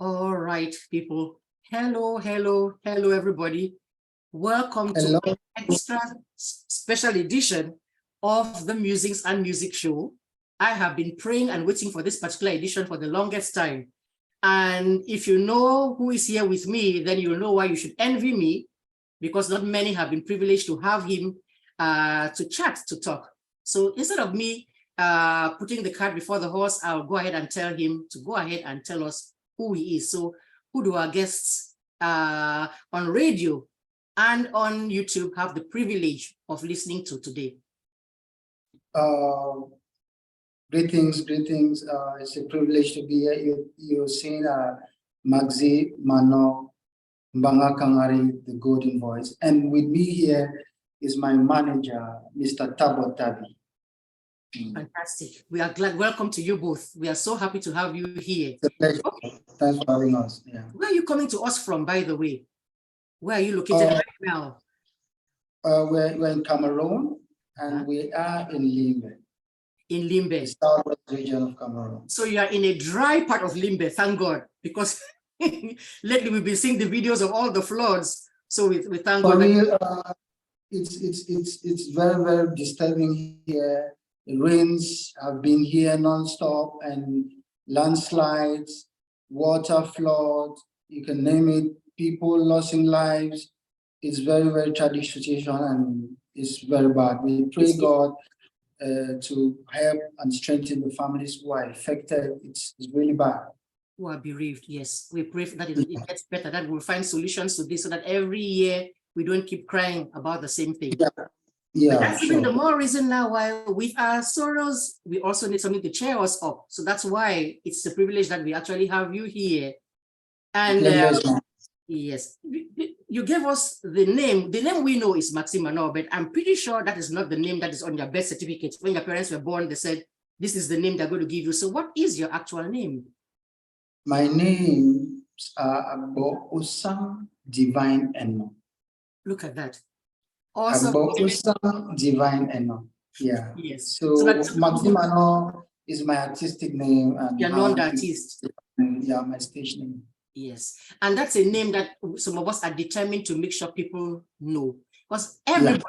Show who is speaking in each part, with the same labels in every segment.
Speaker 1: All right, people. Hello, everybody. Welcome
Speaker 2: Hello.
Speaker 1: to an extra special edition of the Musings and Music Show. I have been praying and waiting for this particular edition for the longest time. And if you know who is here with me, then you'll know why you should envy me, because not many have been privileged to have him to chat, to talk. So instead of me putting the cart before the horse, I'll go ahead and tell him to go ahead and tell us who he is. So who do our guests on radio and on YouTube have the privilege of listening to today?
Speaker 2: Greetings. It's a privilege to be here. You're seeing Maxy Manorh, Mbanga Kangari, the golden voice. And with me here is my manager, Mr. Tabo Tabi.
Speaker 1: Fantastic. We are glad. Welcome to you both. We are so happy to have you here.
Speaker 2: It's a pleasure.
Speaker 1: Okay.
Speaker 2: Thanks for having us. Yeah.
Speaker 1: Where are you coming to us from, by the way? Where are you located right now?
Speaker 2: We're in Cameroon, and we are in Limbe.
Speaker 1: In Limbe.
Speaker 2: The southwest region of Cameroon.
Speaker 1: So you are in a dry part of Limbe, thank God, because lately we've been seeing the videos of all the floods. So we thank God.
Speaker 2: For me, it's very, very disturbing here. The rains have been here non-stop, and landslides, water flood, you can name it, people losing lives. It's very, very tragic situation, and it's very bad. We pray God to help and strengthen the families who are affected. It's really bad. Who
Speaker 1: are bereaved, yes. We pray that it gets better, that we'll find solutions to this so that every year we don't keep crying about the same thing.
Speaker 2: Yeah,
Speaker 1: but that's even the more reason now why with our sorrows, we also need something to cheer us up. So that's why it's a privilege that we actually have you here. And yes, you gave us the name. The name we know is Maxy Manorh, but I'm pretty sure that is not the name that is on your birth certificate. When your parents were born, they said, this is the name they're going to give you. So what is your actual name?
Speaker 2: My name is Osam Divine Eno.
Speaker 1: Look at that.
Speaker 2: Also, Divine Eno. Yeah.
Speaker 1: Yes.
Speaker 2: So Maxy Manorh is my artistic name. And
Speaker 1: you're not the artist.
Speaker 2: Yeah, my stage name.
Speaker 1: Yes. And that's a name that some of us are determined to make sure people know. Because everybody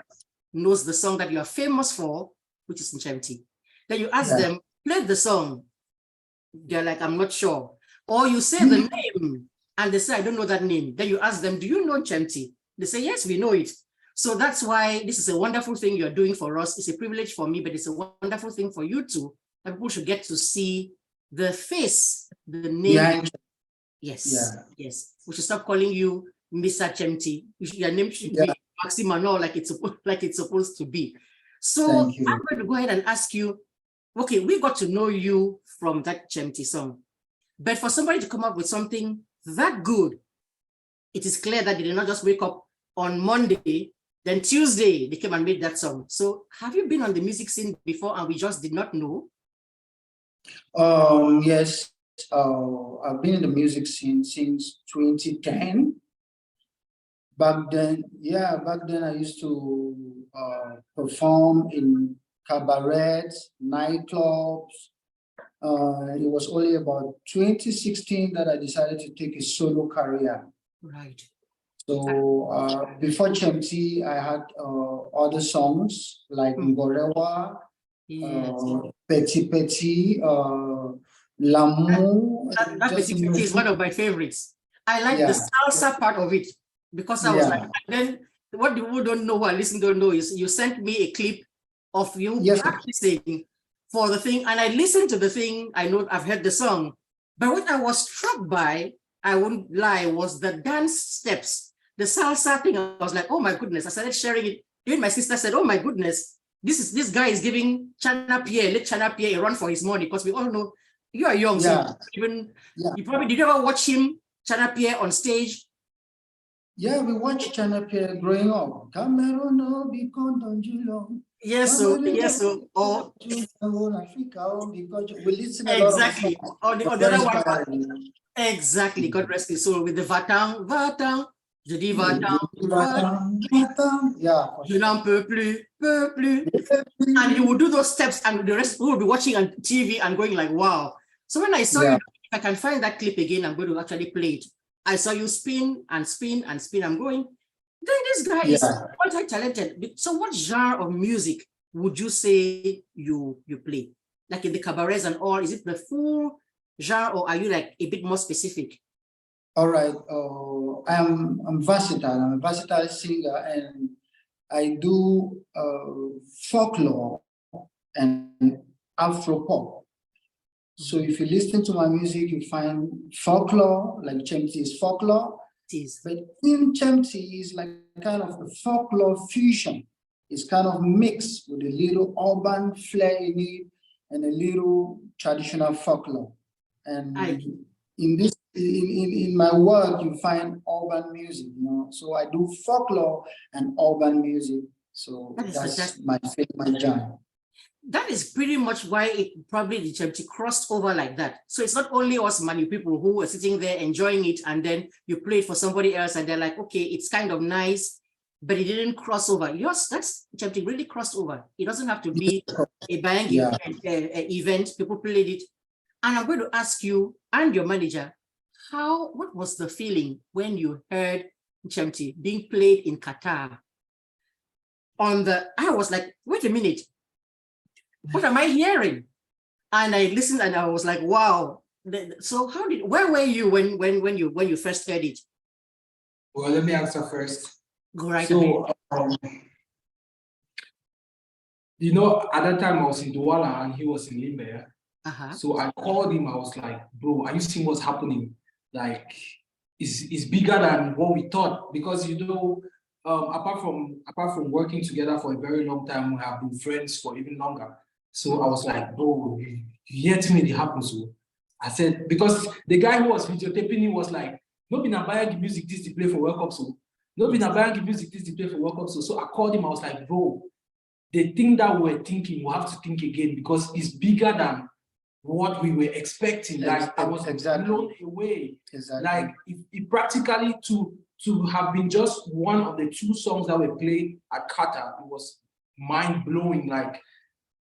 Speaker 1: knows the song that you are famous for, which is Nchemty. Then you ask them, play the song. They're like, I'm not sure. Or you say the name and they say, I don't know that name. Then you ask them, do you know Nchemty? They say, yes, we know it. So that's why this is a wonderful thing you're doing for us. It's a privilege for me, but it's a wonderful thing for you too. That people should get to see the face, the name. Yes, yes. We should stop calling you Mr. Nchemty. Your name should be Maxy Manorh, like it's supposed to be. So I'm going to go ahead and ask you, okay, we got to know you from that Nchemty song. But for somebody to come up with something that good, it is clear that they did not just wake up on Monday, then Tuesday, they came and made that song. So have you been on the music scene before and we just did not know?
Speaker 2: Yes. I've been in the music scene since 2010. Back then I used to perform in cabarets, nightclubs. It was only about 2016 that I decided to take a solo career.
Speaker 1: Right.
Speaker 2: So before Nchemty, I had other songs like Ngorewa, Petit Petit, L'amour.
Speaker 1: That is one of my favorites. I like the salsa part of it because I was like, and then what people don't know, who are listening don't know, is you sent me a clip of you practicing for the thing, and I listened to the thing. I know I've heard the song, but what I was struck by, I wouldn't lie, was the dance steps, the salsa thing. I was like, oh my goodness! I started sharing it. Even my sister said, oh my goodness, this guy is giving Chana Pierre, let Chana Pierre a run for his money, because we all know. You are young, so even you probably did you ever watch him, Chana Pierre, on stage?
Speaker 2: Yeah, we watched Chana Pierre growing up. CAMEROON,
Speaker 1: yes, so or
Speaker 2: we listen
Speaker 1: exactly. Or the other one, exactly. God rest his soul with the Vatang. Je dis va-t'en, je n'en peux plus. And he would do those steps, and the rest will be watching on TV and going like, wow. So when I saw you I can find that clip again, I'm going to actually play it. I saw you spin and spin and spin. I'm going, then this guy is multi-talented. So what genre of music would you say you play? Like in the cabarets and all, is it the full genre or are you like a bit more specific?
Speaker 2: All right. I'm versatile. I'm a versatile singer and I do folklore and Afro pop. So if you listen to my music, you find folklore, like Nchemty is folklore. But Nchemty is like kind of a folklore fusion. It's kind of mixed with a little urban flair in it and a little traditional folklore. And in my work, you find urban music, you know. So I do folklore and urban music. So that's my genre.
Speaker 1: That is pretty much why it probably the Nchemty crossed over like that. So it's not only us Mali people who were sitting there enjoying it and then you play it for somebody else and they're like, okay, it's kind of nice, but it didn't cross over. Yours, that's Nchemty really crossed over. It doesn't have to be a bang event. People played it. And I'm going to ask you and your manager, what was the feeling when you heard Nchemty being played in Qatar? I was like, wait a minute. What am I hearing? And I listened and I was like, wow. So where were you when you first heard it?
Speaker 3: Well, let me answer first.
Speaker 1: Go right
Speaker 3: ahead. You know, at that time I was in Douala and he was in Limbe. So I called him, I was like, bro, are you seeing what's happening? Like, it's bigger than what we thought. Because, you know, apart from working together for a very long time, we have been friends for even longer. So I was like, bro, you hear to me it happens. So I said, because the guy who was videotaping me was like, no be na buy music this to play for World Cup. So no be na buy music this to play for World Cup. So I called him, I was like, bro, the thing that we're thinking, we'll have to think again because it's bigger than what we were expecting. Like I was blown away. Like it practically to have been just one of the 2 songs that were played at QATAR, it was mind-blowing. Like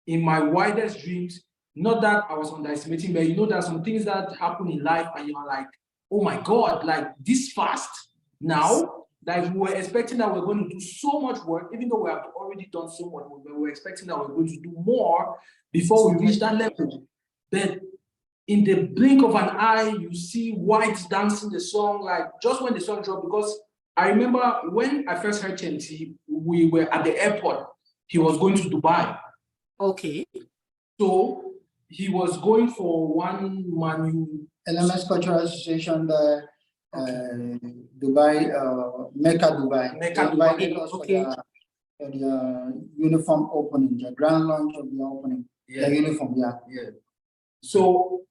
Speaker 3: in my wildest dreams, not that I was underestimating, but you know, there's some things that happen in life and you're like, oh my God, like this fast now? Like we were expecting that we're going to do so much work, even though we have already done so much work, but we're expecting that we're going to do more before we reach that level. But in the blink of an eye, you see White dancing the song, like just when the song dropped, because I remember when I first heard Nchemty, we were at the airport. He was going to Dubai.
Speaker 1: Okay.
Speaker 2: So he was going for one LMS Cultural Association, the Dubai, Mecca Dubai. Okay. For the uniform opening, the grand launch of the opening, the uniform, So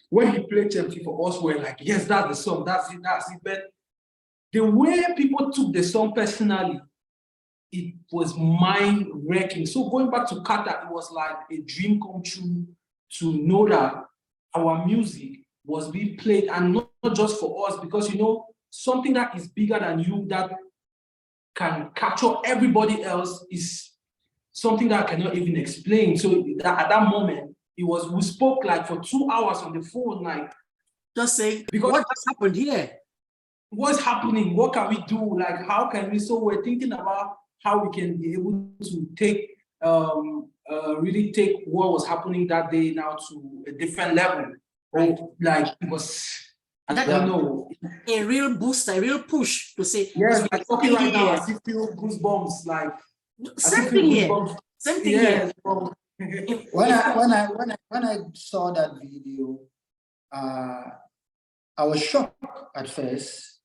Speaker 2: when he played Nchemty for us, we're like, yes, that's the song, that's it. But the way people took the song personally, it was mind-wrecking. So going back to QATAR, it was like a dream come true to know that our music was being played, and not just for us, because you know, something that is bigger than you, that can capture everybody else, is something that I cannot even explain. So at that moment, we spoke like for 2 hours on the phone, like
Speaker 1: just saying, what has happened here?
Speaker 2: What's happening? What can we do? Like, how can we? So we're thinking about how we can be able to take, really take what was happening that day now to a different level. Right. Like it was, I don't know.
Speaker 1: A real boost, a real push to say,
Speaker 2: yes, like talking right now, I feel goosebumps, like
Speaker 1: same thing here. Same thing here.
Speaker 2: When I saw that video, I was shocked at first.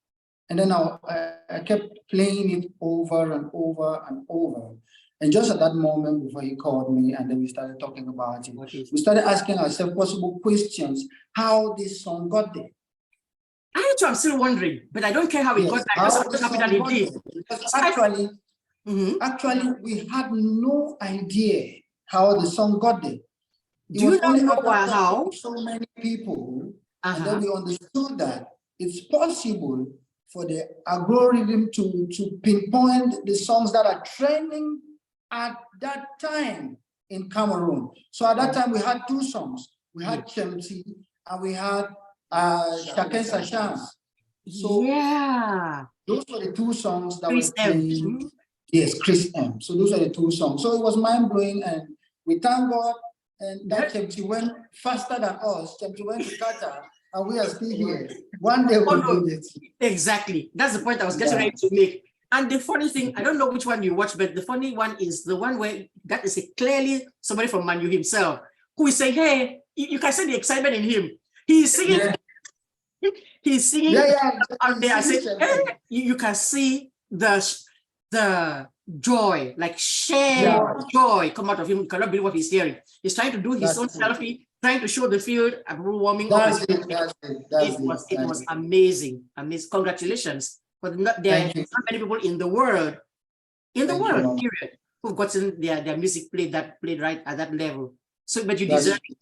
Speaker 2: And then I kept playing it over and over and over. And just at that moment before he called me and then we started talking about it, we started asking ourselves possible questions, how this song got there.
Speaker 1: I'm still wondering, but I don't care how it got there. I'm just happy that it did.
Speaker 2: Because actually, we had no idea how the song got there.
Speaker 1: Do you know how?
Speaker 2: So many people, and then we understood that it's possible for the algorithm to pinpoint the songs that are trending at that time in Cameroon. So at that time we had 2 songs. We had Nchemty and we had Chacun sa chance. So
Speaker 1: yeah,
Speaker 2: those were the two songs that
Speaker 1: Chris
Speaker 2: were playing. Yes, Chris M. So those are the two songs. So it was mind-blowing, and we thank God. And that Nchemty went faster than us. Nchemty went to QATAR, and we are still here. One day we'll do it.
Speaker 1: Exactly. That's the point I was getting ready to make. And the funny thing, I don't know which one you watch, but the funny one is the one where that is clearly somebody from Manu himself who is saying, hey, you can see the excitement in him. He's singing. Yeah. He's singing out there. I say, hey, you can see the joy, like sheer joy come out of him. You cannot believe what he's hearing. He's trying to do his own selfie, trying to show the field and warming up. It was amazing. Amazing. Congratulations. But there are not many people in the world, period, who've gotten their music played right at that level. So, but you deserve it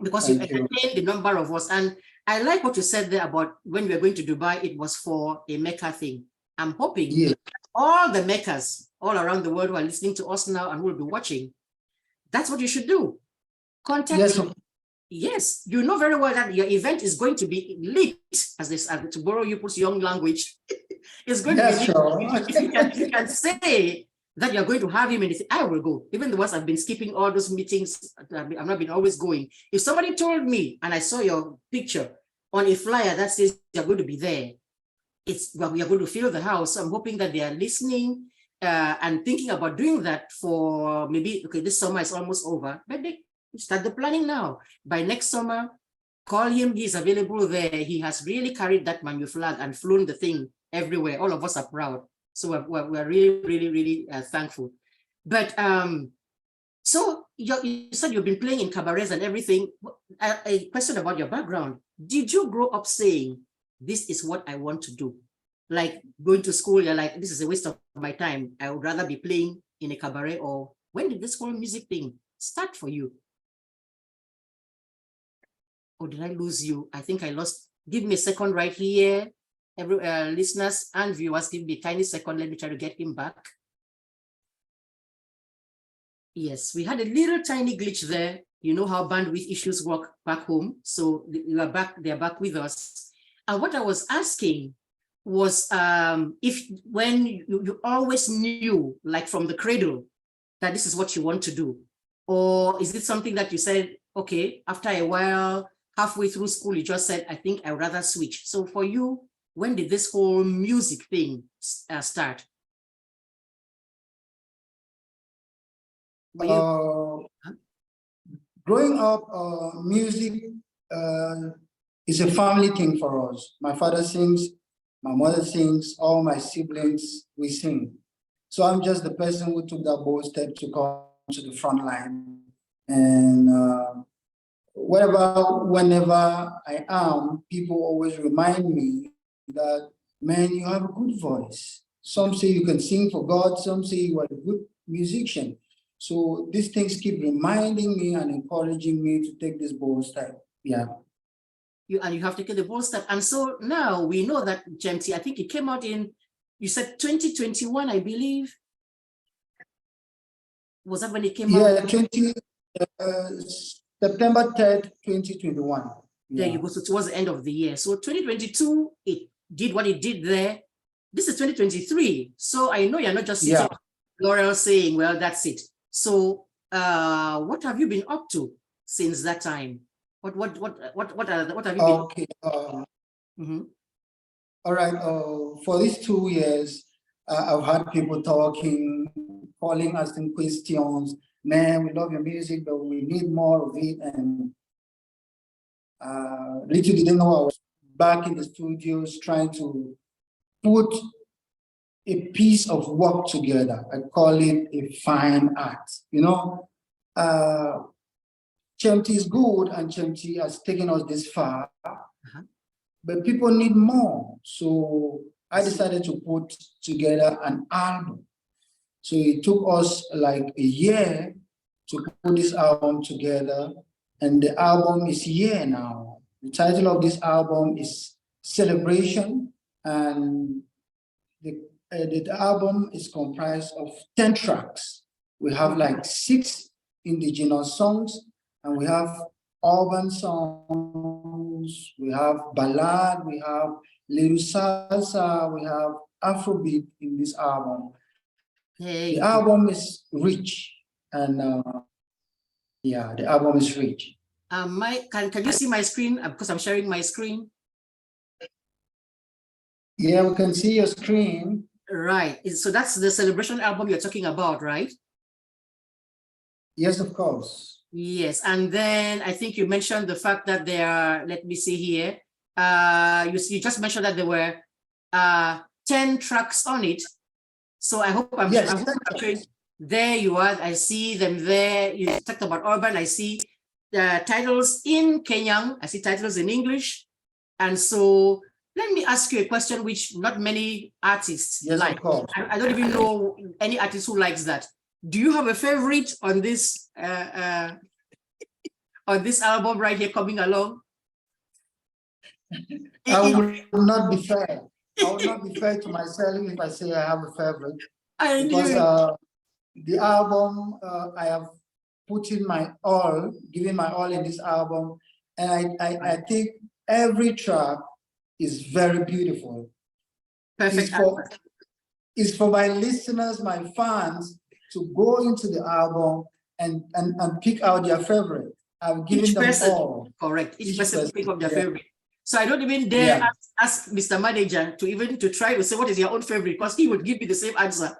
Speaker 1: because you entertained the number of us. And I like what you said there about when we were going to Dubai, it was for a Mecca thing. I'm hoping all the Meccas all around the world who are listening to us now and will be watching, that's what you should do. Contact me. Yes, you know very well that your event is going to be lit, to borrow people's young language. It's going to be lit. If you can say that you're going to have him, and I will go. Even the ones I've been skipping all those meetings, I've not been always going. If somebody told me and I saw your picture on a flyer that says you're going to be there, we are going to fill the house. So I'm hoping that they are listening and thinking about doing that for maybe, okay, this summer is almost over, but they start the planning now. By next summer, call him, he's available there. He has really carried that Manu flag and flown the thing everywhere. All of us are proud. So we're really, really, really thankful. But so you said you've been playing in cabarets and everything. A question about your background. Did you grow up saying, this is what I want to do? Like going to school, you're like, this is a waste of my time. I would rather be playing in a cabaret. Or when did this whole music thing start for you? Or did I lose you? I think I lost. Give me a second right here. Every listeners and viewers, give me a tiny second. Let me try to get him back. Yes, we had a little tiny glitch there. You know how bandwidth issues work back home. So you are back, they're back with us. And what I was asking was if when you always knew, like from the cradle, that this is what you want to do, or is it something that you said, okay, after a while, halfway through school, you just said, I think I'd rather switch. So for you, when did this whole music thing start?
Speaker 2: Growing up, music is a family thing for us. My father sings, my mother sings, all my siblings, we sing. So I'm just the person who took that bold step to come to the front line. And whenever I am, people always remind me that, man, you have a good voice. Some say you can sing for God, some say you are a good musician. So these things keep reminding me and encouraging me to take this bold step. Yeah.
Speaker 1: You have taken the bold step. And so now we know that Nchemty, I think it came out in, you said 2021, I believe. Was that when it came out?
Speaker 2: Yeah, September 3rd, 2021.
Speaker 1: There you go. So towards the end of the year. So 2022, it did what it did there. This is 2023. So I know you're not just sitting Laurel saying, well, that's it. So what have you been up to since that time? What have you been?
Speaker 2: Okay. All right. For these 2 years, I've had people talking, calling, asking questions. Man, we love your music, but we need more of it. And little did they know I was back in the studios trying to put a piece of work together. I call it a fine art. You know, Nchemty is good, and Nchemty has taken us this far, but people need more. So I decided to put together an album. So it took us like a year to put this album together, and the album is here now. The title of this album is Celebration, and the album is comprised of 10 tracks. We have like 6 indigenous songs, and we have urban songs, blues, we have ballad, we have little salsa, we have Afrobeat in this album.
Speaker 1: Hey.
Speaker 2: The album is rich, and yeah, the album is rich.
Speaker 1: Can you see my screen? Because I'm sharing my screen.
Speaker 2: Yeah, we can see your screen.
Speaker 1: Right. So that's the celebration album you're talking about, right?
Speaker 2: Yes, of course.
Speaker 1: Yes. And then I think you mentioned the fact that there are, let me see here. You just mentioned that there were 10 tracks on it. So I hope I'm,
Speaker 2: yes,
Speaker 1: showing. There you are. I see them there. You talked about urban. I see the titles in Kenyan. I see titles in English. And so let me ask you a question which not many artists like.
Speaker 2: Of course.
Speaker 1: I don't even know any artist who likes that. Do you have a favorite on this album right here coming along?
Speaker 2: I will not be fair. I will not be fair to myself if I say I have a favorite. Because the album, I have put in my all, given my all in this album, and I think every track is very beautiful.
Speaker 1: Perfect.
Speaker 2: It's for my listeners, my fans, to go into the album and pick out their favorite. I've given them all.
Speaker 1: Correct. Each person pick up their favorite. So I don't even dare ask Mr. Manager to try to say what is your own favorite, because he would give me the same answer.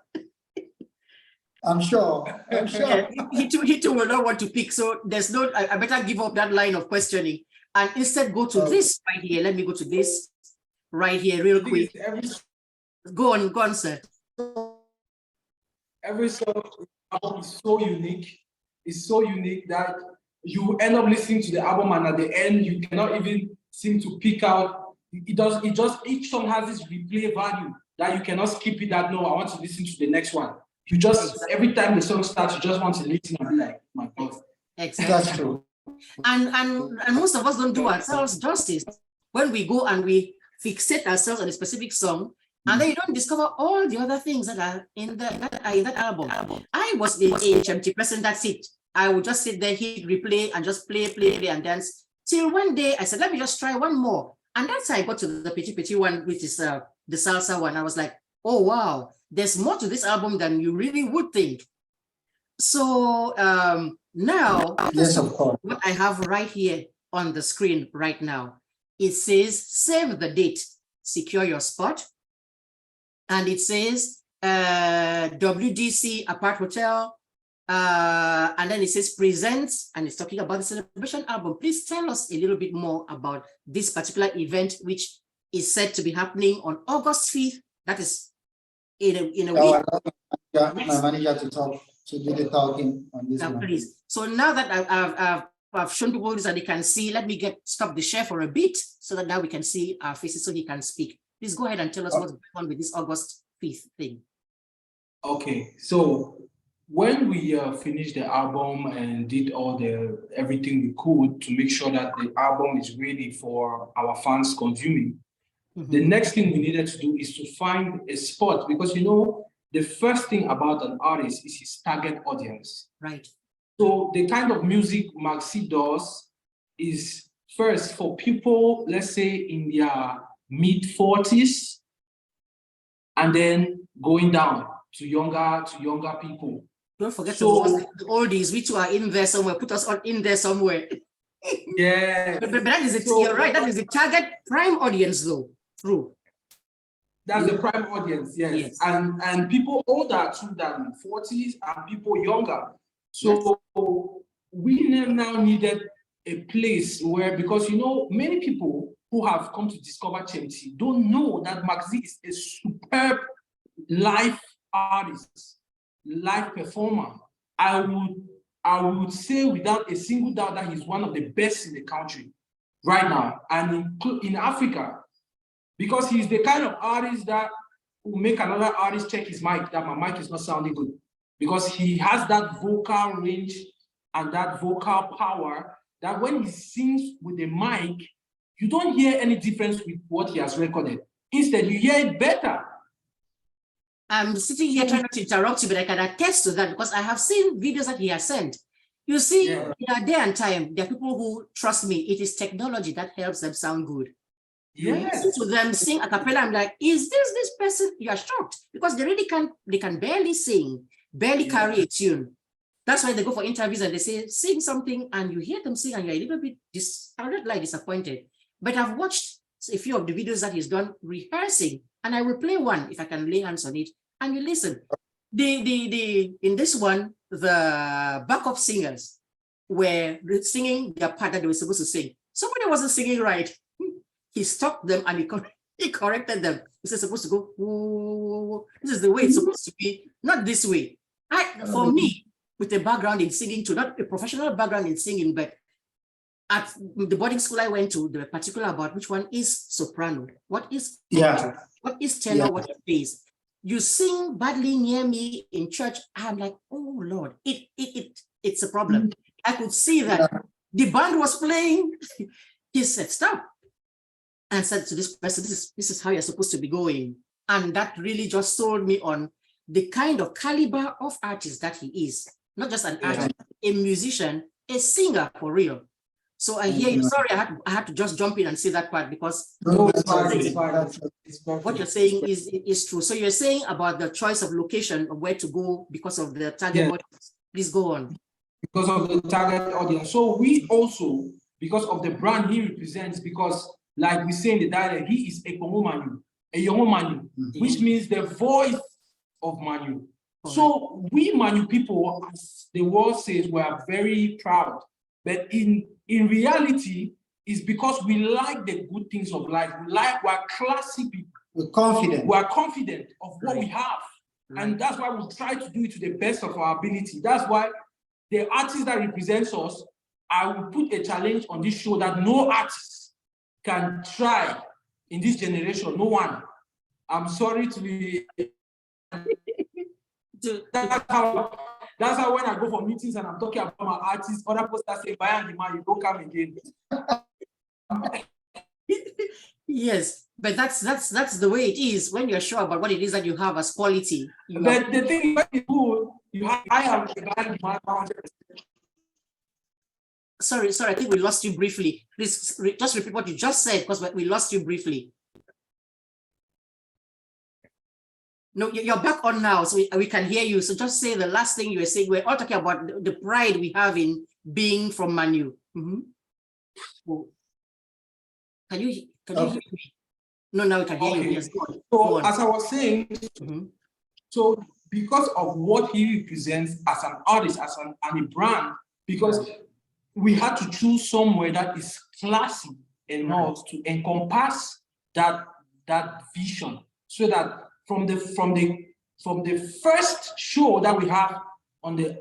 Speaker 2: I'm sure.
Speaker 1: Yeah, he too will not want to pick. So there's no, I better give up that line of questioning and instead go to this right here. Let me go to this right here real quick. Go on, sir.
Speaker 3: Every song is so unique. It's so unique that you end up listening to the album, and at the end you cannot even seem to pick out. Each song has this replay value that you cannot skip it. That no, I want to listen to the next one. You just every time the song starts, you just want to listen and be like, my God.
Speaker 1: Exactly.
Speaker 2: That's true.
Speaker 1: And most of us don't do ourselves justice when we go and we fixate ourselves on a specific song, and then you don't discover all the other things that are in that album. I was the Nchemty person. That's it. I would just sit there, hit replay, and just play and dance. Till one day I said, let me just try one more. And that's how I got to the Petit one, which is the salsa one. I was like, oh, wow, there's more to this album than you really would think. So now,
Speaker 2: yes, of course.
Speaker 1: What I have right here on the screen right now, it says, save the date, secure your spot. And it says WDC APARTHOTEL. And then it says presents, and it's talking about the celebration album. Please tell us a little bit more about this particular event, which is said to be happening on August 5th. That is in a week.
Speaker 2: My manager to do the talking on this one.
Speaker 1: Please. So now that I've shown people this and they can see, let me stop the share for a bit so that now we can see our faces so he can speak. Please go ahead and tell us what's going on with this August 5th thing.
Speaker 3: Okay, so when we finished the album and did everything we could to make sure that the album is ready for our fans consuming, the next thing we needed to do is to find a spot, because the first thing about an artist is his target audience.
Speaker 1: Right.
Speaker 3: So the kind of music Maxy does is first for people, let's say in their mid-40s, and then going down to younger people.
Speaker 1: Don't forget the oldies, we too are in there somewhere. Put us all in there somewhere.
Speaker 3: Yeah.
Speaker 1: But that is it. You're right. That is the target prime audience, though. True.
Speaker 3: That's the prime audience, yes. And people older than 40s and people younger. So we now needed a place where, because many people who have come to discover Nchemty don't know that Maxy is a superb live artist, live performer. I would say without a single doubt that he's one of the best in the country right now, and in Africa, because he's the kind of artist that will make another artist check his mic, that my mic is not sounding good, because he has that vocal range and that vocal power that when he sings with the mic, you don't hear any difference with what he has recorded. Instead, you hear it better.
Speaker 1: I'm sitting here trying not to interrupt you, but I can attest to that because I have seen videos that he has sent. You see, there are day and time. There are people who, trust me, it is technology that helps them sound good. You listen to them sing a cappella, I'm like, is this person? You are shocked because they can barely sing, barely carry a tune. That's why they go for interviews and they say, sing something, and you hear them sing and you're a little bit disappointed. But I've watched a few of the videos that he's done rehearsing, and I will play one if I can lay hands on it, and you listen. In this one, the backup singers were singing their part that they were supposed to sing. Somebody wasn't singing right. He stopped them and he corrected them. He said, supposed to go, whoa. This is the way it's supposed to be, not this way. For me, with a background in singing too, not a professional background in singing, but at the boarding school I went to, they were particular about which one is soprano, what is what is tenor, what is bass. You sing badly near me in church, I'm like, oh Lord, it's a problem. I could see that the band was playing. He said, stop. And said to this person, this is how you're supposed to be going. And that really just sold me on the kind of caliber of artist that he is. Not just an artist, a musician, a singer for real. So I hear you. Sorry, I had to just jump in and say that part because what you're saying is true. So you're saying about the choice of location of where to go because of the target audience. Please go on.
Speaker 3: Because of the target audience. So we also, because of the brand he represents, because like we say in the dialect, he is a Manu, which means the voice of Manu. So we Manu people, as the world says, we are very proud. But in reality, it's because we like the good things of life. We're classy people.
Speaker 2: We're confident.
Speaker 3: We're confident of what we have. And that's why we try to do it to the best of our ability. That's why the artist that represents us, I will put a challenge on this show that no artist can try in this generation. No one. I'm sorry to be. That's how when I go for meetings and I'm talking about my artists, other posters say, "Buy and demand, you don't come again."
Speaker 1: Yes, but that's the way it is when you're sure about what it is that you have as quality.
Speaker 3: But the thing is good, I am the band demand 100%.
Speaker 1: Sorry, I think we lost you briefly. Please just repeat what you just said because we lost you briefly. No, you're back on now, so we can hear you. So just say the last thing you were saying. We're all talking about the pride we have in being from Manu. So, can you hear me? No, now we can hear you. Yes, go on.
Speaker 3: So as I was saying, so because of what he represents as an artist, as a brand, because we had to choose somewhere that is classy enough to encompass that vision, so that from the first show that we have on the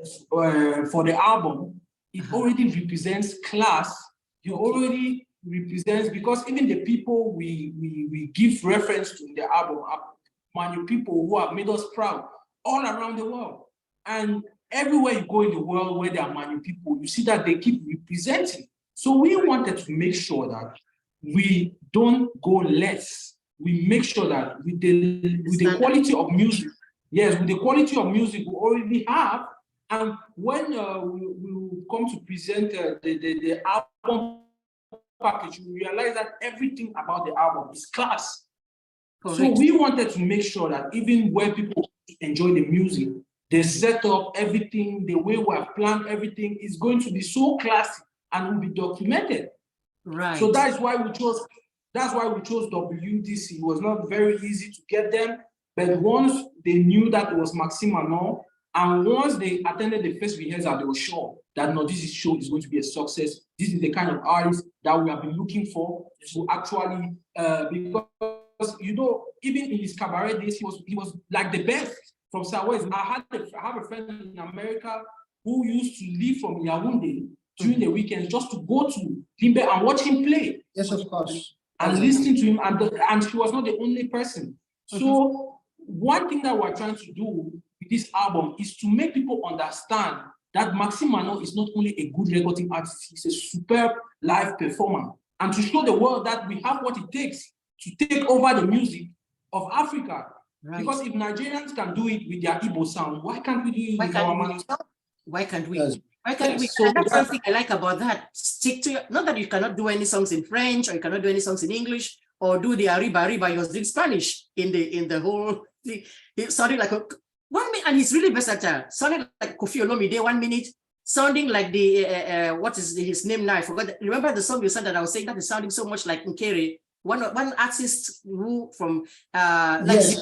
Speaker 3: for the album, it already represents class. It already represents, because even the people we give reference to in the album are Manu people who have made us proud all around the world. And everywhere you go in the world where there are Manu people, you see that they keep representing. So we wanted to make sure that we don't go less. We make sure that with the quality of music, with the quality of music we already have, and when we will come to present the album package, we realize that everything about the album is class. Correct. So we wanted to make sure that even where people enjoy the music, the setup, everything, the way we have planned everything is going to be so classy and will be documented.
Speaker 1: Right.
Speaker 3: So that's why we chose WDC. It was not very easy to get them, but once they knew that it was Maxy Manorh, and once they attended the first rehearsal, they were sure that no, this show is going to be a success. This is the kind of artist that we have been looking for to actually, because you know, even in his cabaret days, he was like the best from Southwest. I have a friend in America who used to leave from Yaoundé during the weekends just to go to Limbe and watch him play.
Speaker 2: Yes, of course.
Speaker 3: And listening to him, and she was not the only person. So one thing that we're trying to do with this album is to make people understand that Maxy Manorh is not only a good recording artist, he's a superb live performer, and to show the world that we have what it takes to take over the music of Africa. Right. Because if Nigerians can do it with their Igbo sound, why can't we do it with our Manu sound?
Speaker 1: Why can't we?
Speaker 2: Yes.
Speaker 1: And that's something I like about that. Stick to not that you cannot do any songs in French or you cannot do any songs in English or do the arriba. He was doing Spanish in the whole thing. It sounded like 1 minute, and he's really versatile. Sounded like Kofi Olomide 1 minute, sounding like the what is his name now? I forgot. Remember the song you said that I was saying that is sounding so much like Nkere. One artist who from Nchemty,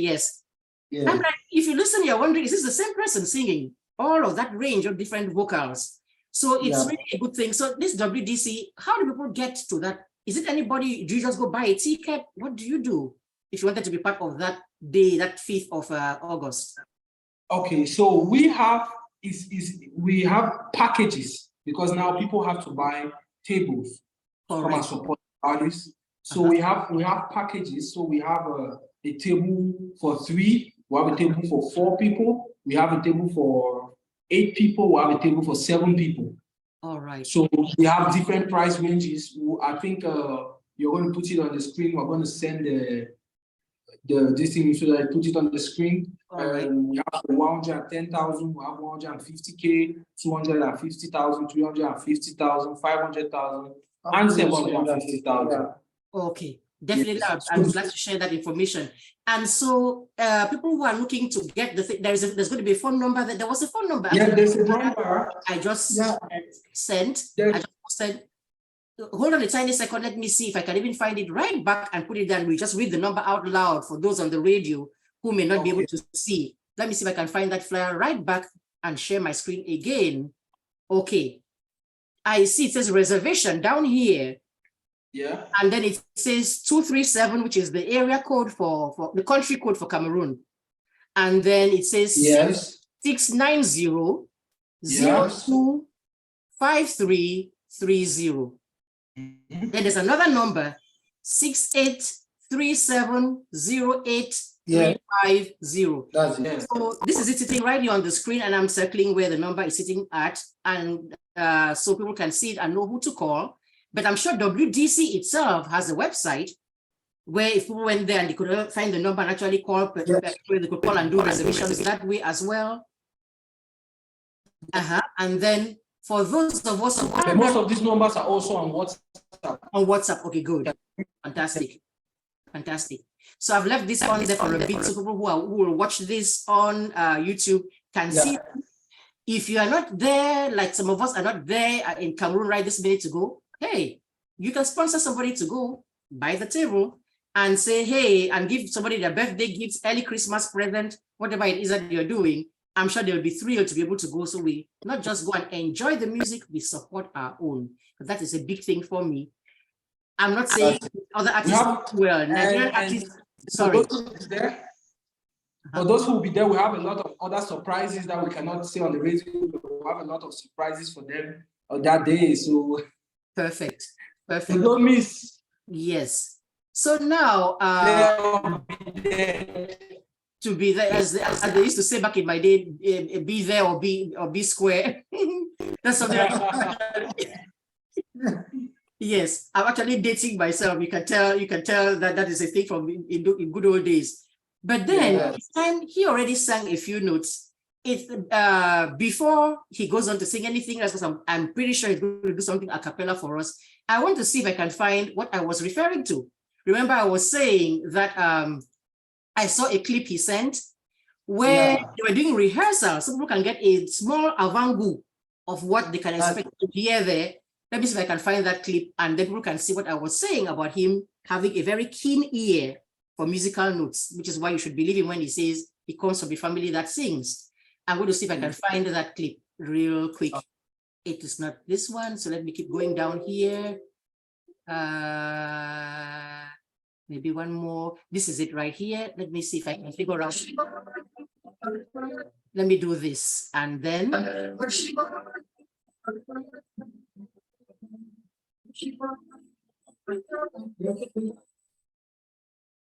Speaker 1: yes. Yeah. I'm like, if you listen, you're wondering, is this the same person singing all of that range of different vocals? So it's really a good thing. So this WDC, how do people get to that? Is it anybody? Do you just go buy a ticket? What do you do if you wanted to be part of that day, that 5th of August?
Speaker 3: Okay, so we have packages because now people have to buy tables from our support artists. So we have packages. So we have a table for 3. We have a table for 4 people. We have a table for 8 people. We have a table for 7 people.
Speaker 1: All right.
Speaker 3: So we have different price ranges. I think you're going to put it on the screen. We're going to send this thing so that I put it on the screen.
Speaker 1: Right.
Speaker 3: We have 110,000, we have 150K, 250,000, 350,000, 500,000, and 750,000.
Speaker 1: Okay, definitely. I would like to share that information. And so, people who are looking to get the thing, there's going to be a phone number. There was a phone number.
Speaker 3: Yeah, there's a number.
Speaker 1: I just sent. I just said, hold on a tiny second. Let me see if I can even find it right back and put it down. We just read the number out loud for those on the radio who may not be able to see. Let me see if I can find that flyer right back and share my screen again. Okay. I see it says reservation down here.
Speaker 3: Yeah.
Speaker 1: And then it says 237, which is the area code for the country code for Cameroon. And then it says 690 025330. Then there's another number, 68370850.
Speaker 2: That's it.
Speaker 1: So this is it sitting right here on the screen, and I'm circling where the number is sitting at, and so people can see it and know who to call. But I'm sure WDC itself has a website where if people went there and they could find the number and actually call, where they could call and do reservations that way as well. And then for those of us,
Speaker 3: most of these numbers are also on WhatsApp.
Speaker 1: On WhatsApp, okay, good, fantastic. So I've left this on there for a bit, so people who will watch this on YouTube can see. If you are not there, like some of us are not there in Cameroon right this minute to go, hey, you can sponsor somebody to go buy the table and say, hey, and give somebody their birthday gifts, early Christmas present, whatever it is that you're doing. I'm sure they'll be thrilled to be able to go. So we not just go and enjoy the music, we support our own. But that is a big thing for me. I'm not saying other artists well. Nigerian artists, sorry.
Speaker 3: For those who will be there, we have a lot of other surprises that we cannot say on the radio. We have a lot of surprises for them on that day. So
Speaker 1: perfect.
Speaker 3: Don't miss.
Speaker 1: Yes. So now to be there, as they used to say back in my day, be there or be square. That's something. Yes, I'm actually dating myself. You can tell that is a thing from in good old days. But then he already sang a few notes. Before he goes on to sing anything else, because I'm pretty sure he's going to do something a cappella for us. I want to see if I can find what I was referring to. Remember, I was saying that I saw a clip he sent where they were doing rehearsal, so people can get a small avant-goût of what they can expect to hear there. Let me see if I can find that clip, and then people can see what I was saying about him having a very keen ear for musical notes, which is why you should believe him when he says he comes from a family that sings. I'm going to see if I can find that clip real quick. It is not this one, so let me keep going down here. Maybe one more. This is it right here. Let me see if I can figure out. Let me do this, and then.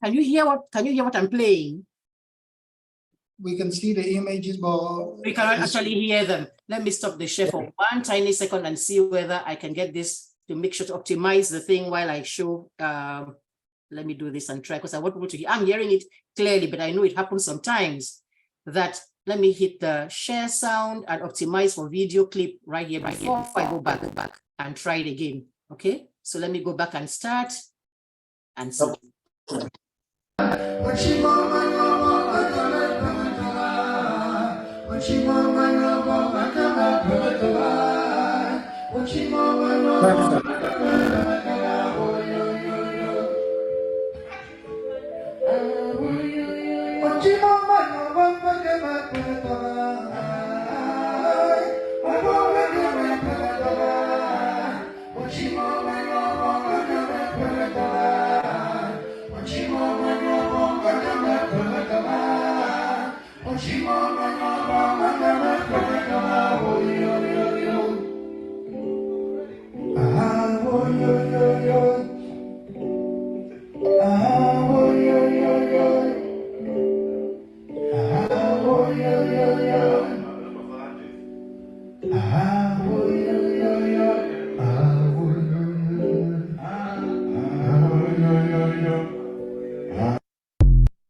Speaker 1: Can you hear what I'm playing?
Speaker 2: We can see the images, but
Speaker 1: we cannot actually hear them. Let me stop the share for one tiny second and see whether I can get this to make sure to optimize the thing while I show. Let me do this and try, because I want people to hear. I'm hearing it clearly, but I know it happens sometimes that let me hit the share sound and optimize for video clip right here before I go back and try it again. Okay, so let me go back and start and see.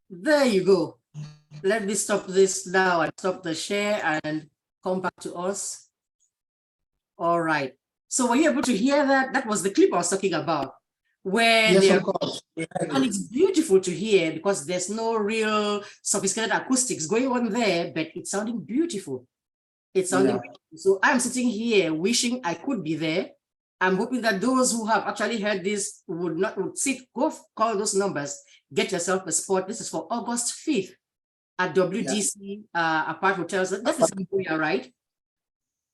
Speaker 1: There you go. Let me stop this now and stop the share and come back to us. All right. So were you able to hear that? That was the clip I was talking about. Where
Speaker 2: yes, of course.
Speaker 1: And it's beautiful to hear because there's no real sophisticated acoustics going on there, but it's sounding beautiful. It's sounding beautiful. So I'm sitting here wishing I could be there. I'm hoping that those who have actually heard this would go call those numbers, get yourself a spot. This is for August 5th at WDC APARTHOTEL. That is in BUEA, right?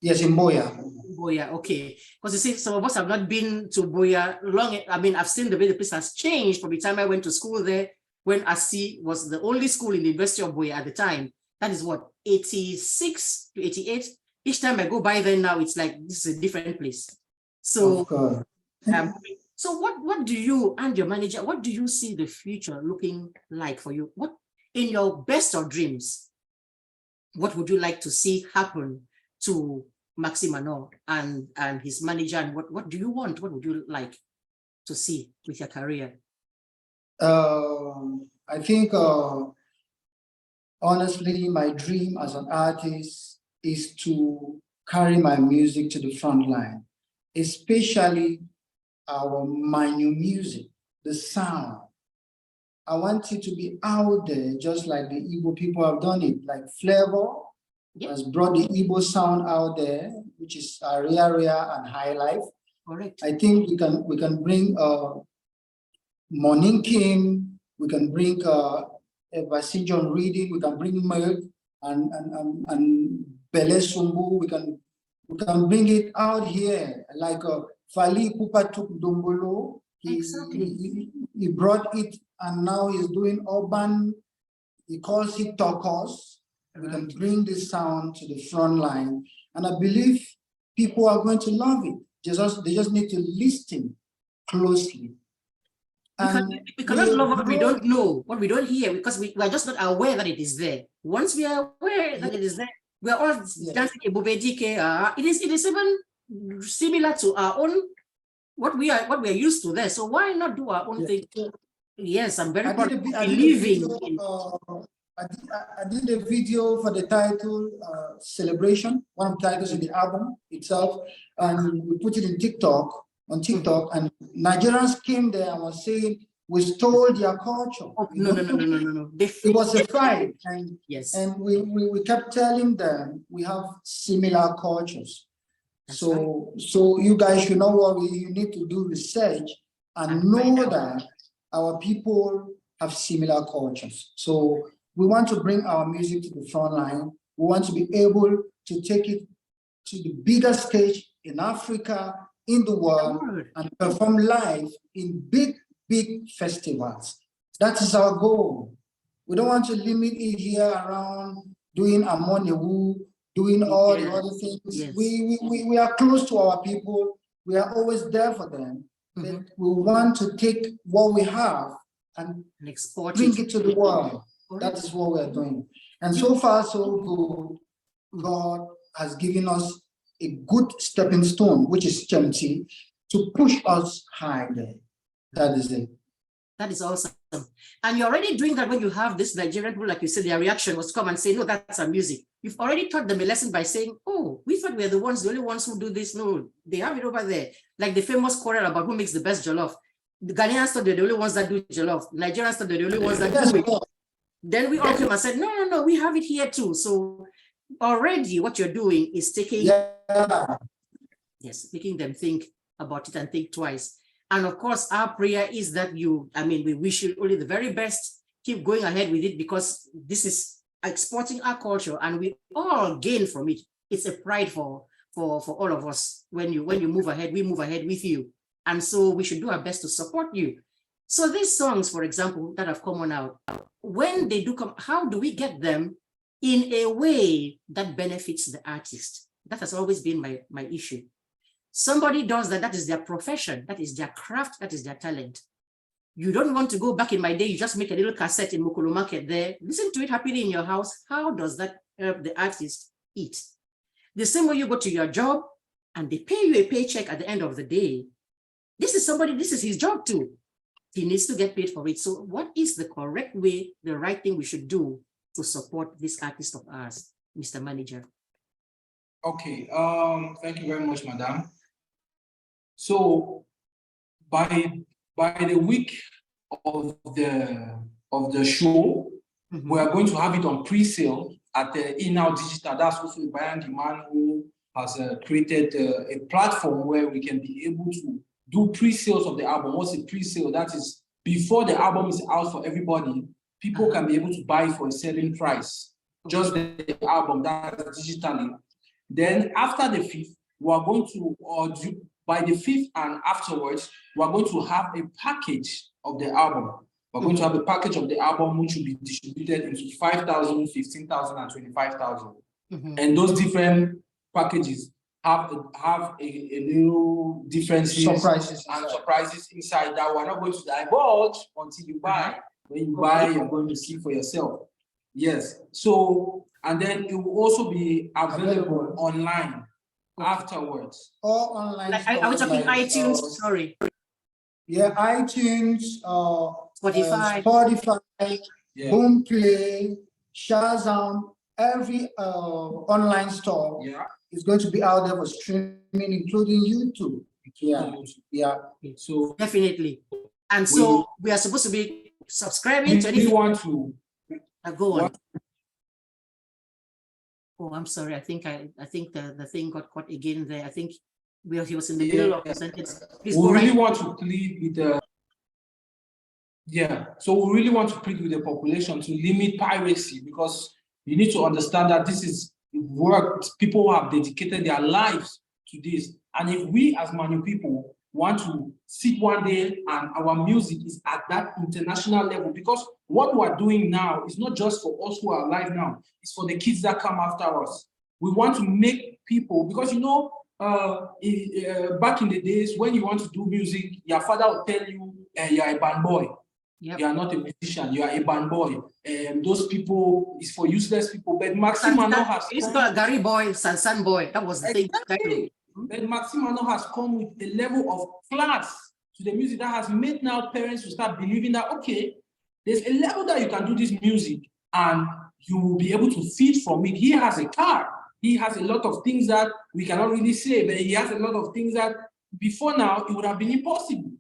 Speaker 2: Yes, in BUEA.
Speaker 1: BUEA, okay. Because you see, some of us have not been to BUEA long. I mean, I've seen the way the place has changed from the time I went to school there, when ASI was the only school in the University of BUEA at the time. That is what, 86 to 88? Each time I go by there now, it's like, this is a different place. So, so what do you and your manager, what do you see the future looking like for you? What, in your best of dreams, what would you like to see happen to Maxy Manorh and his manager, and what do you want? What would you like to see with your career?
Speaker 2: I think, honestly, my dream as an artist is to carry my music to the front line, especially our Manu music, the sound. I want it to be out there, just like the Igbo people have done it, like Flavor has brought the Igbo sound out there, which is rare and high life.
Speaker 1: Correct.
Speaker 2: I think we can bring Morning King, we can bring Vasinjon Reading, we can bring Milk and Bele Sumbu, we can bring it out here, like Fali Pupatuk Dumbolo. He brought it, and now he's doing urban, he calls it Tokos. We can bring this sound to the front line, and I believe people are going to love it. They just need to listen closely.
Speaker 1: We cannot love what we don't know, what we don't hear, because we are just not aware that it is there. Once we are aware that it is there, we are all dancing a it is even similar to our own what we are used to there. So why not do our own thing? Yes, I'm very proud of believing.
Speaker 2: I did a video for the title Celebration, one of the titles in the album itself, and we put it in TikTok, and Nigerians came there and was saying, we stole their culture.
Speaker 1: Oh, no.
Speaker 2: It was a fight, and
Speaker 1: and
Speaker 2: we kept telling them we have similar cultures. So you guys should know what you need to do research and know that our people have similar cultures. So we want to bring our music to the front line. We want to be able to take it to the bigger stage in Africa, in the world, and perform live in big festivals. That is our goal. We don't want to limit it here around doing Amonewu, doing all the other things. We are close to our people. We are always there for them. But we want to take what we have and bring it to the world. That is what we are doing. And so far, so good. God has given us a good stepping stone, which is Nchemty, to push us higher. That is it.
Speaker 1: That is awesome. And you're already doing that when you have this Nigerian people, like you said, their reaction was to come and say, no, that's our music. You've already taught them a lesson by saying, oh, we thought we're the only ones who do this. No, they have it over there. Like the famous quarrel about who makes the best jollof. The Ghanaians thought they're the only ones that do jollof. Nigerians thought they're the only ones that do it. Then we all came and said, no, we have it here too. So already what you're doing is taking, making them think about it and think twice. And of course, our prayer is that we wish you only the very best. Keep going ahead with it, because this is exporting our culture and we all gain from it. It's a pride for all of us. When you move ahead, we move ahead with you. And so we should do our best to support you. So these songs, for example, that have come on out, when they do come, how do we get them in a way that benefits the artist? That has always been my issue. Somebody does that, that is their profession, that is their craft, that is their talent. You don't want to go back in my day, you just make a little cassette in Mokolo Market there, listen to it happily in your house. How does that help the artist eat? The same way you go to your job and they pay you a paycheck at the end of the day. This is his job too. He needs to get paid for it. So what is the correct way, the right thing we should do to support this artist of ours, Mr. Manager?
Speaker 3: Okay, thank you very much, Madam. So by the week of the show, we are going to have it on pre-sale at the Now Digital. That's also the man who has created a platform where we can be able to do pre-sales of the album. What's a pre-sale? That is before the album is out for everybody, people can be able to buy for a certain price, just the album, that's digitally. Then after the 5th, we are going to, by the 5th and afterwards, we are going to have a package of the album. We're going to have a package of the album which will be distributed into 5,000, 15,000, and 25,000. And those different packages have a little differences and surprises inside that we're not going to divulge until you buy. When you buy, you're going to see for yourself. Yes. So, and then it will also be available online afterwards.
Speaker 2: Or online.
Speaker 1: Like, are we talking iTunes? Sorry.
Speaker 2: Yeah, iTunes,
Speaker 1: Spotify,
Speaker 2: Boomplay, Shazam, every online store is going to be out there for streaming, including YouTube.
Speaker 3: So
Speaker 1: definitely. And so we are supposed to be subscribing to anything.
Speaker 3: Want to
Speaker 1: go on. Oh, I'm sorry. I think the thing got caught again there. I think he was in the middle of the sentence. Please
Speaker 3: we really want to plead with the so we really want to plead with the population to limit piracy, because you need to understand that this is work. People have dedicated their lives to this, and if we as Manu people want to sit one day and our music is at that international level, because what we're doing now is not just for us who are alive now, it's for the kids that come after us. We want to make people, because back in the days when you want to do music, your father will tell you you're a band boy. You are not a musician, you are a band boy. Those people is for useless people. But Maxy Manorh has
Speaker 1: it's called Gary boy, Sansan boy. That was the thing.
Speaker 3: But Maxy Manorh has come with a level of class to the music that has made now parents to start believing that, okay, there's a level that you can do this music and you will be able to feed from it. He has a car. He has a lot of things that we cannot really say, but he has a lot of things that before now it would have been impossible.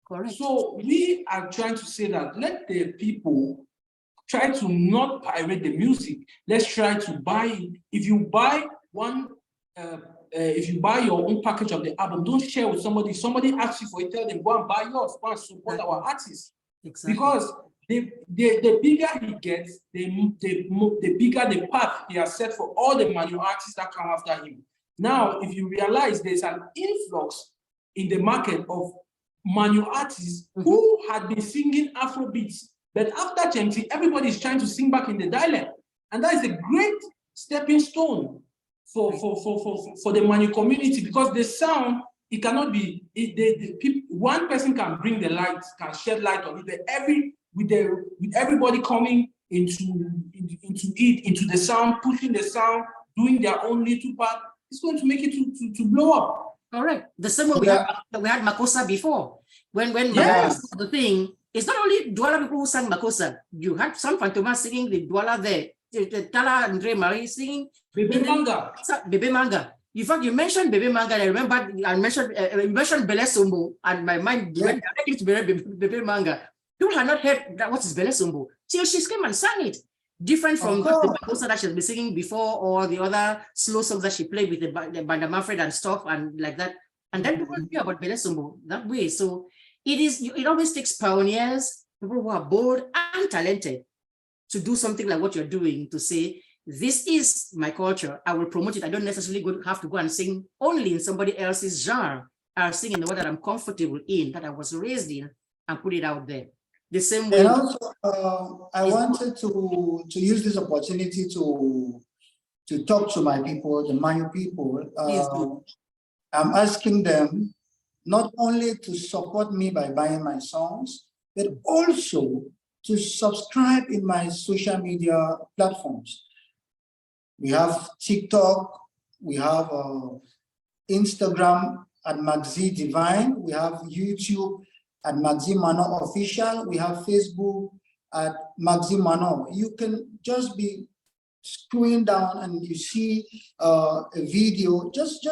Speaker 1: Correct.
Speaker 3: So we are trying to say that let the people try to not pirate the music. Let's try to buy it. If you buy if you buy your own package of the album, don't share with somebody. If somebody asks you for it, tell them, go and buy yours, go and support our artists. Exactly. Because the bigger he gets, the bigger the path he has set for all the manual artists that come after him. Now, if you realize there's an influx in the market of manual artists who had been singing Afrobeats, but after Nchemty, everybody is trying to sing back in the dialect. And that is a great stepping stone for the manual community, because the sound, it cannot be, one person can bring the light, can shed light on it, but with everybody coming into the sound, pushing the sound, doing their own little part, it's going to make it to blow up.
Speaker 1: Correct. The same way we had Makossa before. When Makossa was the thing, it's not only Douala people who sang Makossa. You had some Fantoma singing the Douala there. Tala Andre Marie singing
Speaker 3: Bebe Manga.
Speaker 1: Bebe Manga. In fact, you mentioned Bebe Manga. I remember I mentioned Bele Sombo, and my mind went directly to Bebe Manga. People had not heard that what is Bele Sombo till she came and sang it. Different from the Makossa that she's been singing before, or the other slow songs that she played with the Banda Manfred and stuff, and like that. And then people knew about Bele Sombo that way. So it always takes pioneers, people who are bold and talented, to do something like what you're doing, to say, this is my culture, I will promote it. I don't necessarily have to go and sing only in somebody else's genre. I'll sing in the way that I'm comfortable in, that I was raised in, and put it out there. The same way.
Speaker 2: And also, I wanted to use this opportunity to talk to my people, the Manu people. I'm asking them not only to support me by buying my songs, but also to subscribe in my social media platforms. We have TikTok, we have Instagram at Maxy Divine, we have YouTube at Maxy Manorh Official, we have Facebook at Maxy Manorh. You can just be scrolling down and you see a video, just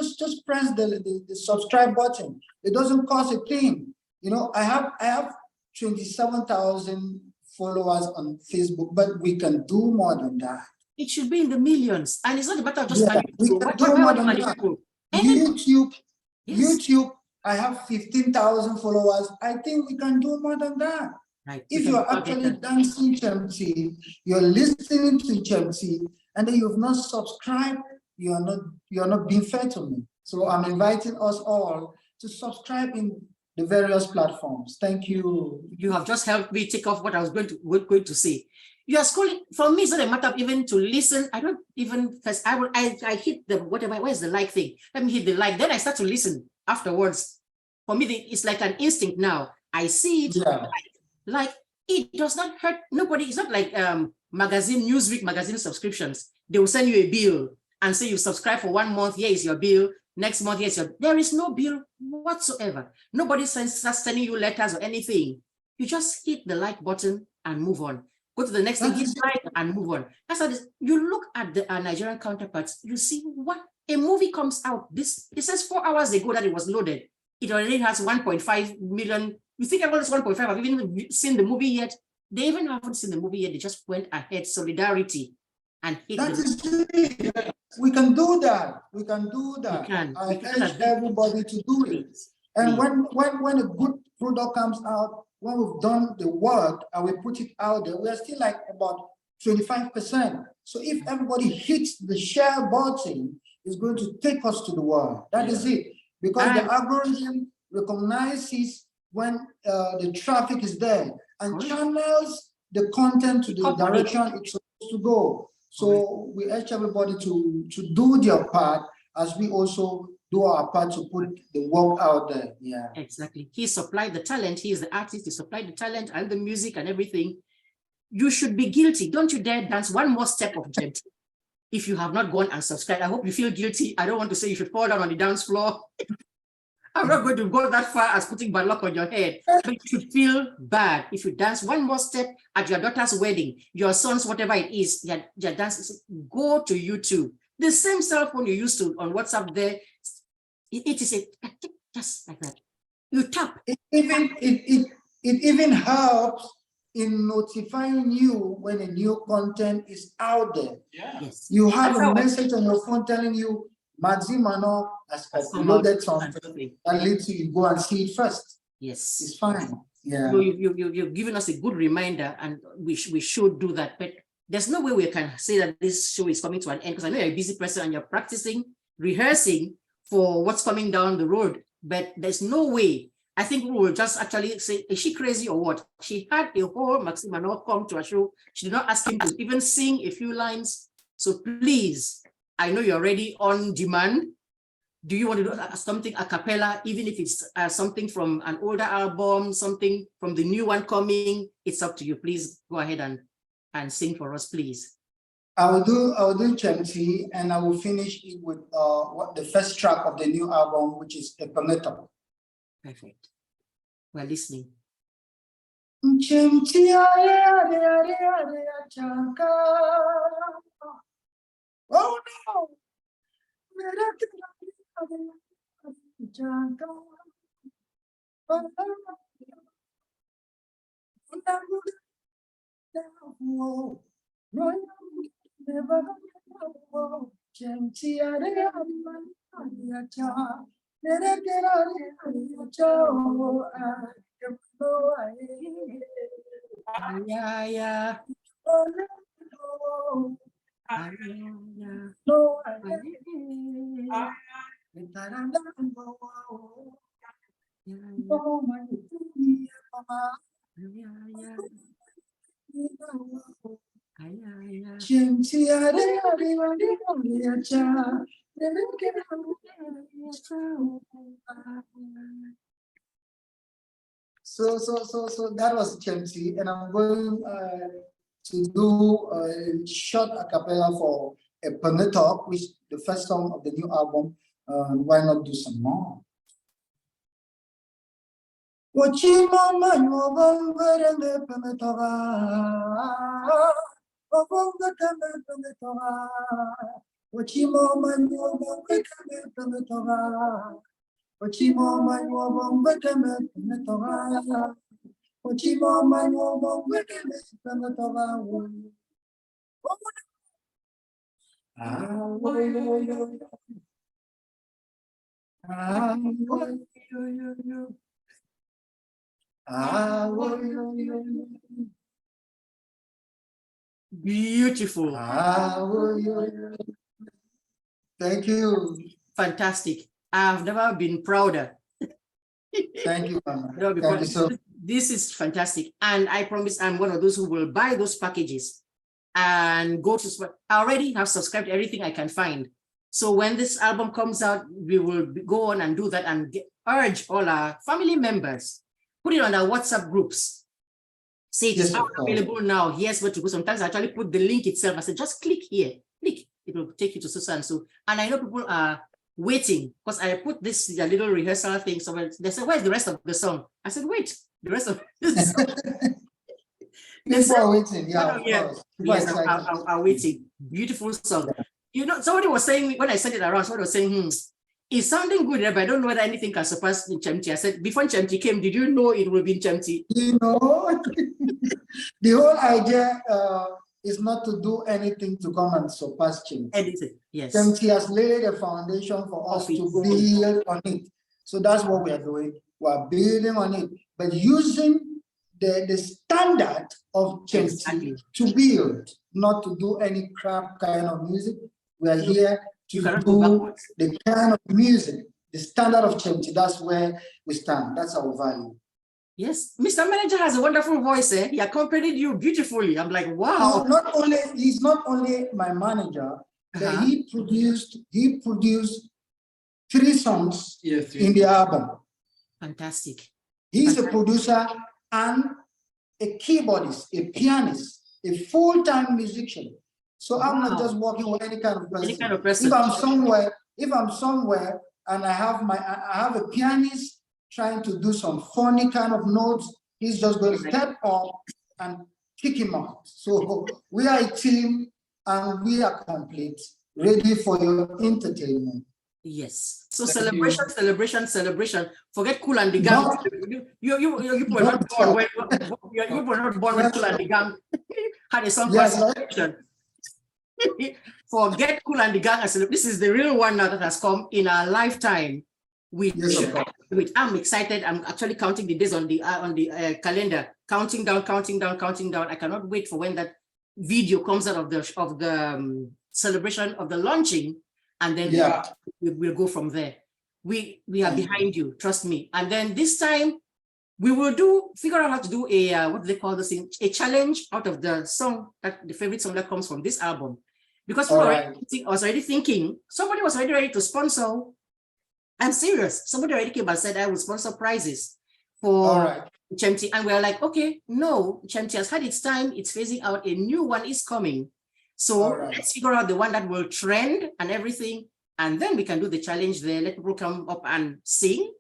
Speaker 2: press the subscribe button. It doesn't cost a thing. You know, I have 27,000 followers on Facebook, but we can do more than that.
Speaker 1: It should be in the millions, and it's not a matter of just
Speaker 2: YouTube.
Speaker 1: Yes.
Speaker 2: YouTube, I have 15,000 followers. I think we can do more than that.
Speaker 1: Right.
Speaker 2: If you're actually dancing Nchemty, you're listening to Nchemty, and then you've not subscribed, you're not being fair to me. So I'm inviting us all to subscribe in the various platforms. Thank you.
Speaker 1: You have just helped me take off what I was going to say. You are scrolling. For me, it's not a matter of even to listen. I don't even first. I hit the whatever. Where's the like thing? Let me hit the like. Then I start to listen afterwards. For me, it's like an instinct now. I see it. Like it does not hurt nobody. It's not like Newsweek magazine subscriptions. They will send you a bill and say you subscribe for 1 month. Here is your bill. Next month, yes, there is no bill whatsoever. Nobody starts sending you letters or anything. You just hit the like button and move on. Go to the next thing, hit like and move on. That's how this. You look at the Nigerian counterparts, you see what a movie comes out. It says 4 hours ago that it was loaded. It already has 1.5 million. You think about this 1.5? Have you even seen the movie yet? They even haven't seen the movie yet. They just went ahead, solidarity, and hit
Speaker 2: it. We can do that. We can do that. I urge everybody to do it. And when a good product comes out, when we've done the work and we put it out there, we are still like about 25%. So if everybody hits the share button, it's going to take us to the world. That is it. Because the algorithm recognizes when the traffic is there and channels the content to the direction it's supposed to go. So we urge everybody to do their part as we also do our part to put the work out there. Yeah,
Speaker 1: exactly. He supplied the talent. He is the artist. He supplied the talent and the music and everything. You should be guilty. Don't you dare dance one more step of Nchemty if you have not gone and subscribed. I hope you feel guilty. I don't want to say you should fall down on the dance floor. I'm not going to go that far as putting bad luck on your head, but you should feel bad if you dance one more step at your daughter's wedding, your son's, whatever it is, your dance. Go to YouTube. The same cell phone you used to on WhatsApp there, it is just like that. You tap.
Speaker 2: It even helps in notifying you when a new content is out there.
Speaker 3: Yeah.
Speaker 1: Yes.
Speaker 2: You have a message on your phone telling you, Maxy Manorh has uploaded something, and leads you go and see it first.
Speaker 1: Yes.
Speaker 2: It's fine. Yeah.
Speaker 1: So you've given us a good reminder, and we should do that. But there's no way we can say that this show is coming to an end, because I know you're a busy person and you're practicing, rehearsing for what's coming down the road. But there's no way. I think we will just actually say, is she crazy or what? She had a whole Maxy Manorh come to a show. She did not ask him to even sing a few lines. So please, I know you're ready on demand. Do you want to do something a cappella, even if it's something from an older album, something from the new one coming? It's up to you. Please go ahead and sing for us, please.
Speaker 2: I will do Nchemty, and I will finish it with the first track of the new album, which is APARTHOTEL.
Speaker 1: Perfect. We're listening.
Speaker 2: Nchemty, oh no. So that was Nchemty, and I'm going to do a short a cappella for a Talk, which is the first song of the new album. Why not do some more?
Speaker 1: Beautiful.
Speaker 2: Thank you.
Speaker 1: Fantastic. I've never been prouder.
Speaker 2: Thank you, Mama.
Speaker 1: No, because
Speaker 2: Thank you so
Speaker 1: this is fantastic. And I promise I'm one of those who will buy those packages and go to, I already have subscribed to everything I can find. So when this album comes out, we will go on and do that and urge all our family members, put it on our WhatsApp groups. Say it's available now. Here's where to go. Sometimes I actually put the link itself. I said, just click here, click. It will take you to so and so. And I know people are waiting because I put this little rehearsal thing. So they said, where's the rest of the song? I said, wait, the rest of this song.
Speaker 2: People are waiting. Yeah, of course.
Speaker 1: Yes, are waiting. Beautiful song. You know, somebody was saying, when I sent it around, somebody was saying, it's sounding good, but I don't know whether anything can surpass Nchemty. I said, before Nchemty came, did you know it will be Nchemty?
Speaker 2: You know, the whole idea is not to do anything to come and surpass Nchemty.
Speaker 1: Yes.
Speaker 2: Nchemty has laid a foundation for us to build on it. So that's what we are doing. We are building on it, but using the standard of Nchemty to build, not to do any crap kind of music. We are here to do the kind of music, the standard of Nchemty. That's where we stand. That's our value.
Speaker 1: Yes, Mr. Manager has a wonderful voice. He accompanied you beautifully. I'm like, wow.
Speaker 2: He's not only my manager, but he produced 3 songs in the album.
Speaker 1: Fantastic.
Speaker 2: He's a producer and a keyboardist, a pianist, a full-time musician. So I'm not just working with any kind of person. If I'm somewhere and I have a pianist trying to do some funny kind of notes, he's just going to step up and kick him out. So we are a team and we are complete, ready for your entertainment.
Speaker 1: Yes. So celebration. Forget Kool and the Gang. You were not born when you were not born when Kool and the Gang had a song called Celebration. Forget Kool and the Gang. This is the real one now that has come in our lifetime. I'm excited. I'm actually counting the days on the calendar, counting down. I cannot wait for when that video comes out of the celebration of the launching, and then we'll go from there. We are behind you, trust me. And then this time we will figure out how to do a what do they call this thing? A challenge out of the song, the favorite song that comes from this album. Because I was already thinking, somebody was already ready to sponsor. I'm serious. Somebody already came and said I will sponsor prizes for Nchemty. And we're like, okay, no, Nchemty has had its time. It's phasing out. A new one is coming. So let's figure out the one that will trend and everything. And then we can do the challenge there. Let people come up and sing,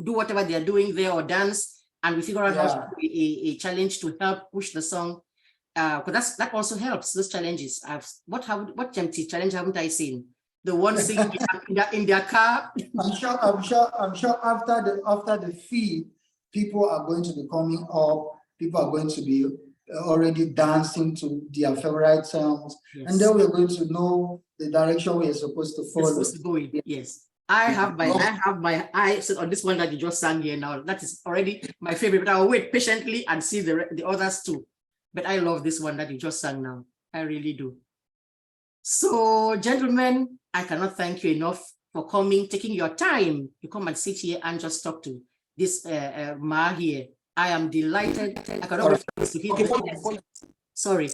Speaker 1: do whatever they're doing there or dance. and we figure out how to do a challenge to help push the song. Because that also helps. Those challenges. What Nchemty challenge haven't I seen? The one singing in their car.
Speaker 2: I'm sure after the feed, people are going to be coming up. People are going to be already dancing to their favorite songs, and then we're going to know the direction we are supposed to follow.
Speaker 1: Supposed to go in. Yes. I have my eye set on this one that you just sang here now. That is already my favorite, but I'll wait patiently and see the others too. But I love this one that you just sang now. I really do. So, gentlemen, I cannot thank you enough for coming, taking your time to come and sit here and just talk to this Ma here. I am delighted. I cannot wait to hear. Sorry.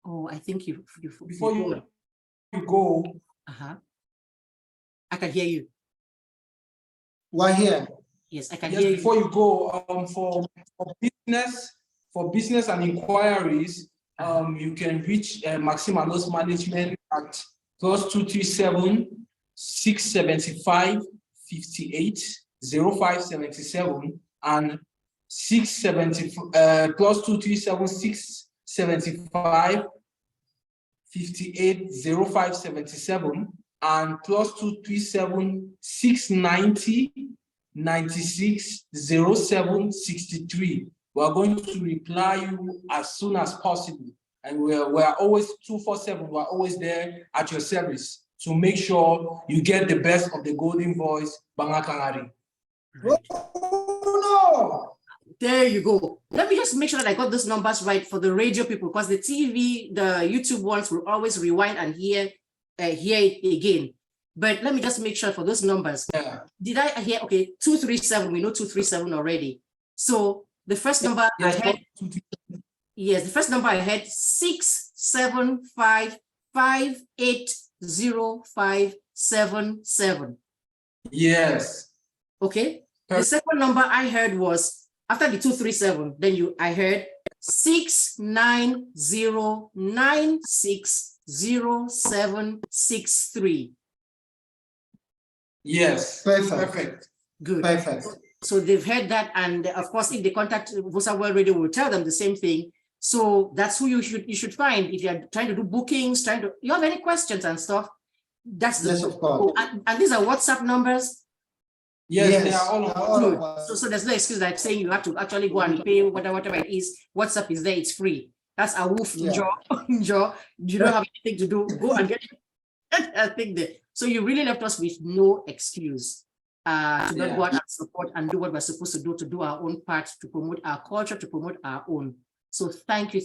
Speaker 1: Oh, I think you
Speaker 3: before you go.
Speaker 1: I can hear you.
Speaker 2: Why here?
Speaker 1: Yes, I can hear you.
Speaker 3: Before you go, for business and inquiries, you can reach Maxy Manorh's management at +237 675 58 0577 and +237 675 58 0577 and +237 690 96 07 63. We are going to reply you as soon as possible, and we are always 247. We are always there at your service to make sure you get the best of the golden voice, Banga Kangari.
Speaker 2: Oh, no.
Speaker 1: There you go. Let me just make sure that I got those numbers right for the radio people, because the TV, the YouTube ones will always rewind and hear it again. But let me just make sure for those numbers.
Speaker 3: Yeah.
Speaker 1: Did I hear? Okay, 237. We know 237 already. So the first number I had. Yes, the first number I had 675 580
Speaker 3: Yes.
Speaker 1: Okay. The second number I heard was after the 237. Then I heard 690960763.
Speaker 3: Yes.
Speaker 2: Perfect.
Speaker 1: Good.
Speaker 2: Perfect.
Speaker 1: So they've heard that, and of course, if they contact Vosaworld Radio, we'll tell them the same thing. So that's who you should find if you're trying to do bookings, you have any questions and stuff. That's the
Speaker 2: Yes, of course.
Speaker 1: And these are WhatsApp numbers.
Speaker 3: Yes, they are all
Speaker 1: good. So there's no excuse like saying you have to actually go and pay whatever it is. WhatsApp is there, it's free. That's a woof, Joe. You don't have anything to do. Go and get a thing there. So you really left us with no excuse to not go out and support and do what we're supposed to do our own part to promote our culture, to promote our own. So thank you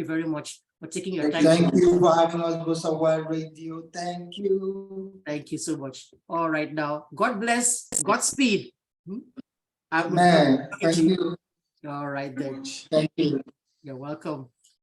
Speaker 1: very much for taking your time.
Speaker 2: Thank you for having us, Vosaworld Radio. Thank you.
Speaker 1: Thank you so much. All right, now, God bless, Godspeed.
Speaker 2: Amen. Thank you.
Speaker 1: All right then.
Speaker 2: Thank you.
Speaker 1: You're welcome.